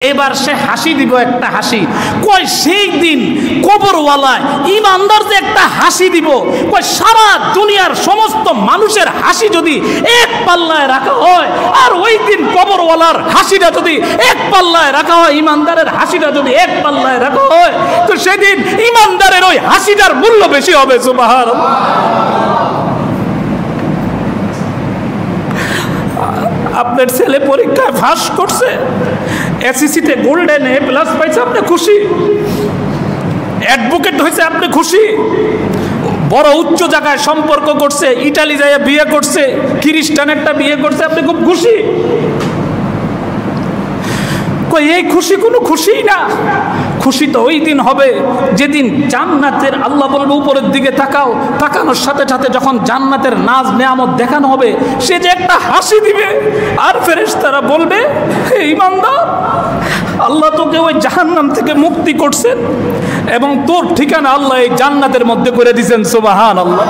এবার সে হাসি দিব একটা হাসি, কই সেই দিন কবরওয়ালায় ইমানদার যে একটা হাসি দিব, কই সারা দুনিয়ার সমস্ত মানুষের হাসি যদি এক পাল্লায় রাখা হয়, আর ওই দিন কবরওয়ালার হাসিটা যদি এক পাল্লায় রাখা হয়, ইমানদারের হাসিটা যদি এক পাল্লায় রাখা হয়, তো সেদিন ইমানদারের ওই হাসিটার মূল্য বেশি হবে। সুবহানাল্লাহ। আপনার ছেলে পরীক্ষায় পাস করছে, এসএসসিতে গোল্ডেন এ প্লাস পাইছে, আপনি খুশি? অ্যাডভোকেট হয়েছে, আপনি খুশি? বড় উচ্চ জায়গায় সম্পর্ক করছে, ইটালি যায় বিয়ে করছে, খ্রিস্টান একটা বিয়ে করছে, আপনি খুব খুশি? কই এই খুশি কোনো খুশিই না। খুশি তো ওই দিন হবে যেদিন জান্নাতের, আল্লাহ বলবে উপরের দিকে তাকাও, তাকানোর সাথে সাথে যখন জান্নাতের নাজ নেয়ামত দেখানো হবে, সে যে একটা হাসি দিবে, আর ফেরেশতারা বলবে, হে ঈমানদার, আল্লাহ তোকে ওই জাহান্নাম থেকে মুক্তি করছেন এবং তোর ঠিকানা আল্লাহ এই জান্নাতের মধ্যে করে দিয়েছেন। সুবহানাল্লাহ।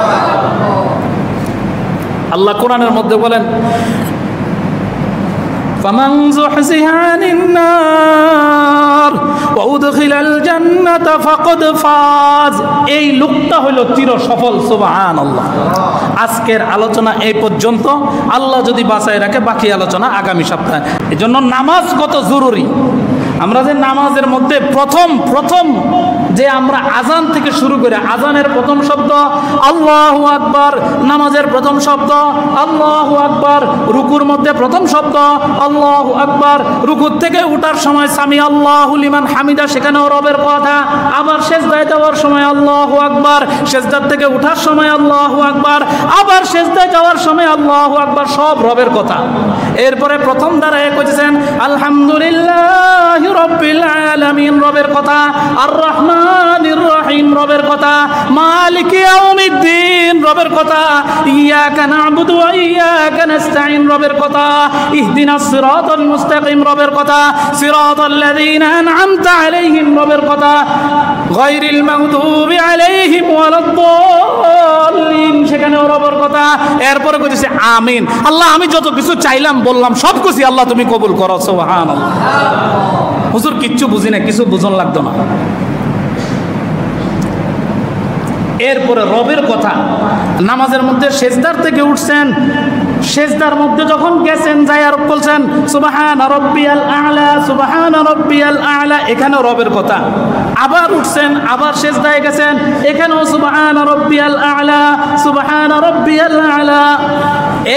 আল্লাহ কোরআনের মধ্যে বলেন, فمن زحزح عن النار وأدخل الجنة فقد فاز। এই লোকটা হলো চির সফল। সুবহানাল্লাহ। আজকের আলোচনা এই পর্যন্ত, আল্লাহ যদি বাঁচায় রাখে বাকি আলোচনা আগামী সপ্তাহে। এজন্য নামাজ কত জরুরি। আমরা যে নামাজের মধ্যে প্রথম যে আমরা আজান থেকে শুরু করে, আজানের প্রথম শব্দ আল্লাহু আকবার, নামাজের প্রথম শব্দ আল্লাহু আকবার, রুকুর মধ্যে প্রথম শব্দ আল্লাহু আকবার, রুকুর থেকে উঠার সময় সামি আল্লাহু লিমান হামিদা, সেখানেও রবের কথা, আবার সেজদায় যাওয়ার সময় আল্লাহু আকবার, সেজদার থেকে উঠার সময় আল্লাহু আকবার, আবার সেজদায় যাওয়ার সময় আল্লাহু আকবার, সব রবের কথা। এরপরে প্রথম ধারায় কইতেছেন আলহামদুলিল্লাহি রাব্বিল আলামিন, রবের কথা, আর রহমানির রহিম, রবের কথা, মালিকি ইয়াউমিদ্দিন, রবের কথা, ইয়াকা না'বুদু ওয়া ইয়াকা নাস্তাঈন, রবের কথা, ইহদিনাস সিরাতাল মুস্তাকিম, রবের কথা, সিরাতাল্লাযীনা আন'আমতা আলাইহিম, রবের কথা, গায়রিল মাগদুবি আলাইহিম ওয়ালাদ-দাল্লিন, সেখানেও রবের কথা। এরপরে কইতেছে আমিন, আল্লাহ আমি যত কিছু চাইলাম বললাম সব কিছু আল্লাহ তুমি কবুল করো। সুবহানাল্লাহ। হুজুর কিচ্ছু বুঝি না, কিছু বুঝন লাগতো না। এরপরে রবের কথা, নামাজের মধ্যে সেজদার থেকে উঠছেন, সেজদার মধ্যে যখন গেছেন যাই আর বলছেন সুবহান রাব্বিয়াল আ'লা, সুবহান রাব্বিয়াল আ'লা, এখানেও রবের কথা। আবার উঠছেন, আবার সেজদায় গেছেন, এখানেও সুবহান রাব্বিয়াল আ'লা, সুবহান রাব্বিয়াল আ'লা।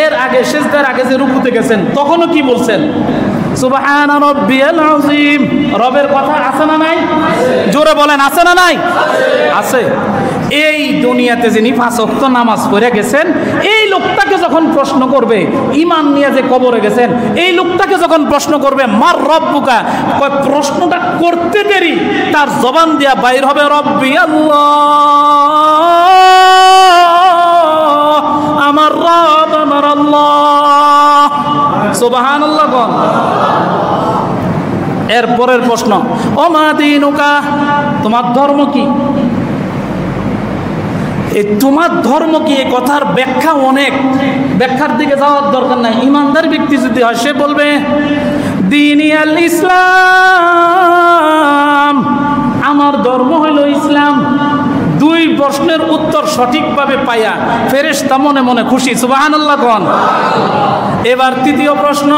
এর আগে সেজদার আগে যে রুকুতে গেছেন তখনও কি বলছেন? সুবহান রাব্বিয়াল আযীম, রবের কথা আছে না নাই? জোরে বলেন, আছে না নাই? আছে। এই দুনিয়াতে যিনি 5 ওয়াক্ত নামাজ পড়ে গেছেন, এই লোকটাকে যখন প্রশ্ন করবে, ঈমান নিয়ে যে কবরে গেছেন, এই লোকটাকে যখন প্রশ্ন করবে মার রব্বুকা, প্রশ্নটা করতে দেরি তার জবান দিয়া বাইর হবে রব্বি আল্লাহ, আমার রব আমার আল্লাহ। সুবহানাল্লাহ। কোন এর পরের প্রশ্ন ওমা দীনুকা, তোমার ধর্ম কি? এই তোমার ধর্ম কি, এই কথার ব্যাখ্যা অনেক, ব্যাখ্যার দিকে যাওয়ার দরকার নাই। ইমানদার ব্যক্তি যদি হয় সে বলবে দীনি আল ইসলাম, আমার ধর্ম হইল ইসলাম। 2 প্রশ্নের উত্তর সঠিকভাবে পাইয়া ফেরেশতা মনে মনে খুশি। সুবহানাল্লাহ। কোন এবার তৃতীয় প্রশ্ন,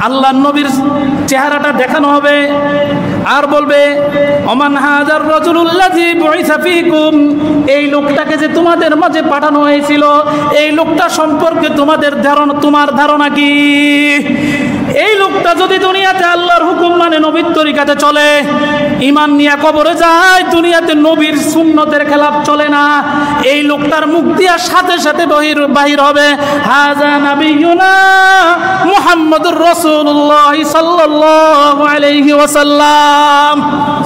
আল্লাহ নবীর চেহারাটা দেখানো হবে, আর বলবে ওমান হাজার রাজুলুল্লাযী বুইসা ফীকুম, এই লোকটাকে যে তোমাদের মাঝে পাঠানো হয়েছিল, এই লোকটা সম্পর্কে তোমার ধারণা কি? এই লোকটা যদি দুনিয়াতে আল্লাহর হুকুম মানে নবীর তরিকাতে চলে, ঈমান নিয়ে কবরে যায়, দুনিয়াতে নবীর সুন্নতের খেলাফ চলে না, এই লোকটার মুখ দিয়া সাথে সাথে বাহির হবে হাযা নাবিয়ুনা মুহাম্মাদুর রাসূলুল্লাহ সাল্লাল্লাহু আলাইহি ওয়াসাল্লাম।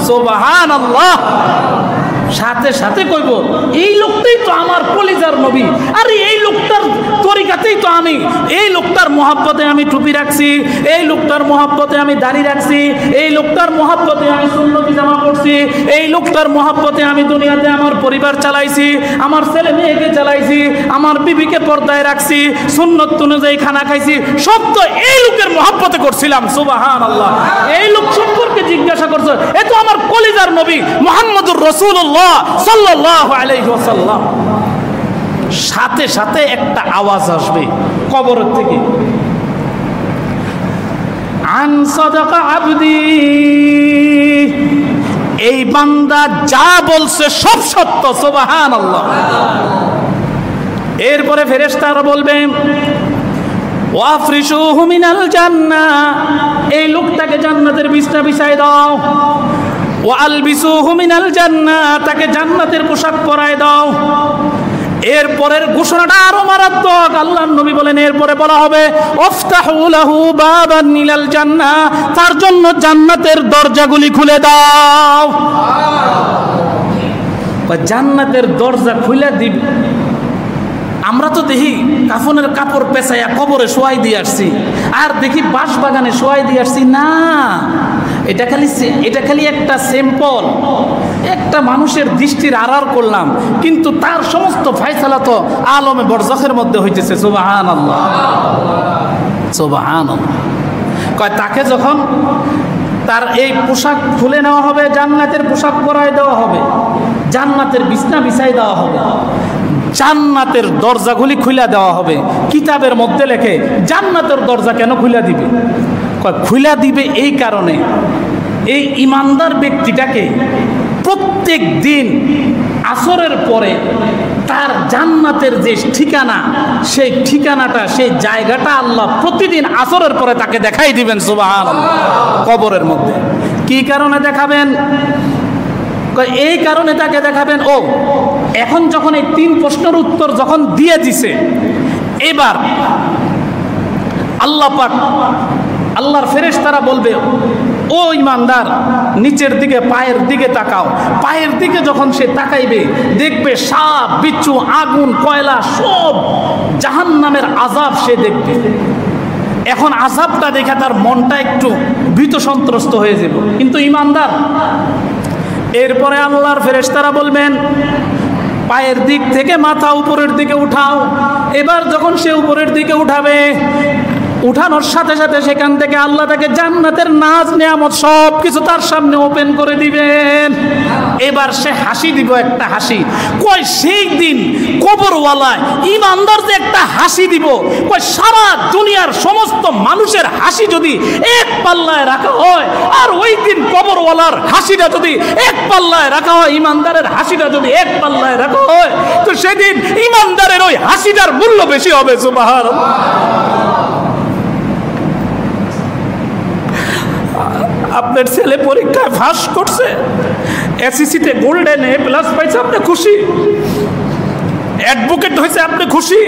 সুবহানাল্লাহ। সাথে সাথে কইব এই লোকটাই তো আমার কলিজার নবী, আরে এই লোকটার তরিকাতেই তো আমি, এই লোকটার মহব্বতে আমি টুপি রাখছি, এই লোকটার মহব্বতে আমি দাড়ি রাখছি, এই লোকটার মহব্বতে আমি সুন্নতি জামা পড়ছি, এই লোকটার মহব্বতে আমি দুনিয়াতে আমার পরিবার চালাইছি, আমার ছেলে মেয়েকে চালাইছি, আমার বিবিকে পর্দায় রাখছি, সুন্নত অনুযায়ী খানা খাইছি, সব তো এই লোকের মহব্বতে করছিলাম। সুবহানাল্লাহ। এই লোক সম্পর্কে জিজ্ঞাসা করছো, এ তো আমার কলিজার নবী মুহাম্মদুর রাসূলুল্লাহ সাল্লাল্লাহু আলাইহি ওয়াসাল্লাম। সাথে সাথে একটা আওয়াজ আসবে কবরের থেকে, আন সাদাকা আবদি, এই বান্দা যা বলছে সব সত্য। সুবহানাল্লাহ। এরপরে ফেরেশতারা বলবেন ওয়াফরিশুহু মিনাল জান্নাহ, এই লোকটাকে জান্নাতের বিছানা বিছায় দাও, ওয়ালবিসুহু মিনাল জান্নাহ, তাকে জান্নাতের পোশাক পরায় দাও। এরপরের ঘোষণাটা আরো মারাত্মক। আল্লাহর নবী বলেন এরপরে বলা হবে আফতাহু লাহু বাবান মিনাল জান্নাহ, তার জন্য জান্নাতের দরজাগুলি খুলে দাও। জান্নাতের দরজা খুলে দিবে। আমরা তো দেখি কাফনের কাপড় পেঁচাইয়া কবরে শোয়াই দিয়ে আসছি, আর দেখি বাঁশ বাগানে শোয়াই দিয়ে আসছি না। এটা খালি একটা স্যাম্পল, একটা মানুষের দৃষ্টির আড়াল করলাম, কিন্তু তার সমস্ত ফায়সালা তো আলমে বরজখের মধ্যে হইতেছে। সুবহানাল্লাহ, সুবহানাল্লাহ। কয় তাকে যখন তার এই পোশাক খুলে নেওয়া হবে, জান্নাতের পোশাক পরায় দেওয়া হবে, জান্নাতের বিছনা বিছাই দেওয়া হবে, জান্নাতের দরজাগুলি খুলে দেওয়া হবে। কিতাবের মধ্যে লেখে জান্নাতের দরজা কেন খুলে দিবে? খুলে দিবে এই কারণে, এই ইমানদার ব্যক্তিটাকে প্রত্যেক দিন আসরের পরে তার জান্নাতের যে ঠিকানা, সেই ঠিকানাটা, সেই জায়গাটা আল্লাহ প্রতিদিন আসরের পরে তাকে দেখাই দিবেন। সুবহানাল্লাহ। কবরের মধ্যে কি কারণে দেখাবেন? এই কারণে তাকে দেখাবেন, ও এখন যখন এই 3 প্রশ্নের উত্তর যখন দিয়ে দিছে, এবার আল্লাহ পাক, আল্লাহর ফেরেশতারা বলবে ও ইমানদার নিচের দিকে পায়ের দিকে তাকাও। পায়ের দিকে যখন সে তাকাইবে দেখবে সাপ, বিচ্ছু, আগুন, কয়লা, সব জাহান্নামের আযাব সে দেখবে। এখন আযাবটা দেখে তার মনটা একটু ভীত সন্ত্রস্ত হয়ে যাবে, কিন্তু ইমানদার। এরপরে আল্লাহর ফেরেশতারা বলবেন পায়ের দিক থেকে মাথা উপরের দিকে উঠাও। এবার যখন সে উপরের দিকে উঠাবে, উঠানোর সাথে সাথে সেখান থেকে আল্লাহ তাকে জান্নাতের নাজ নেয়ামত সব কিছু তার সামনে ওপেন করে দিবেন। এবার সে হাসি দিব, একটা হাসি। কই সেই দিন কবরওয়ালায় ইমানদার যে একটা হাসি দিব, কই সারা দুনিয়ার সমস্ত মানুষের হাসি যদি এক পাল্লায় রাখা হয়, আর ওই দিন কবরওয়ালার হাসিটা যদি এক পাল্লায় রাখা হয়, ইমানদারের হাসিটা যদি এক পাল্লায় রাখা হয়, তো সেদিন ইমানদারের ওই হাসিটার মূল্য বেশি হবে। সুবহানাল্লাহ। আপনার ছেলে পরীক্ষায় পাস করছে, এসএসসিতে গোল্ডেন এ প্লাস পাইছে, আপনি খুশি? অ্যাডভোকেট হয়েছে, আপনি খুশি?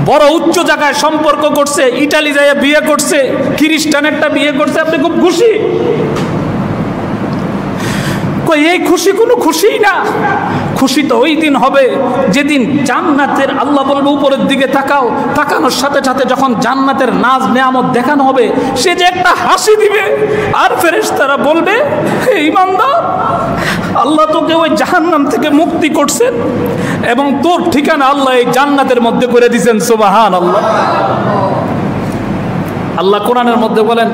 বড় উচ্চ জায়গায় সম্পর্ক করছে, ইটালি যায় বিয়ে করছে, খ্রিস্টান একটা বিয়ে করছে, আপনি খুব খুশি? এই খুশি কোনো খুশি না। খুশি তো ওই দিন হবে যেদিন জান্নাতের, আল্লাহ বলবে উপরের দিকে তাকাও, তাকানোর সাথে সাথে যখন জান্নাতের নাজ নেয়ামত দেখানো হবে, সে যে একটা হাসি দিবে, আর ফেরেশতারা বলবে হে ইমানদার, আল্লাহ তোকে ওই জাহান্নাম থেকে মুক্তি করছেন এবং তোর ঠিকানা আল্লাহ এই জান্নাতের মধ্যে করে দিয়েছেন। সুবহানাল্লাহ। আল্লাহ কোরআনের মধ্যে বলেন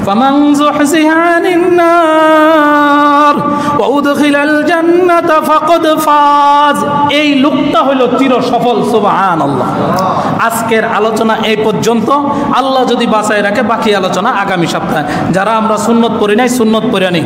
فمن زحزح عن النار وأدخل الجنة فقد فاز, এই লোকটা হলো চির সফল। সুবহানাল্লাহ। আজকের আলোচনা এই পর্যন্ত। আল্লাহ যদি বাঁচায় রাখে বাকি আলোচনা আগামী সপ্তাহে। যারা আমরা সুন্নত পড়ি নাই, সুন্নত পড়ে আনি।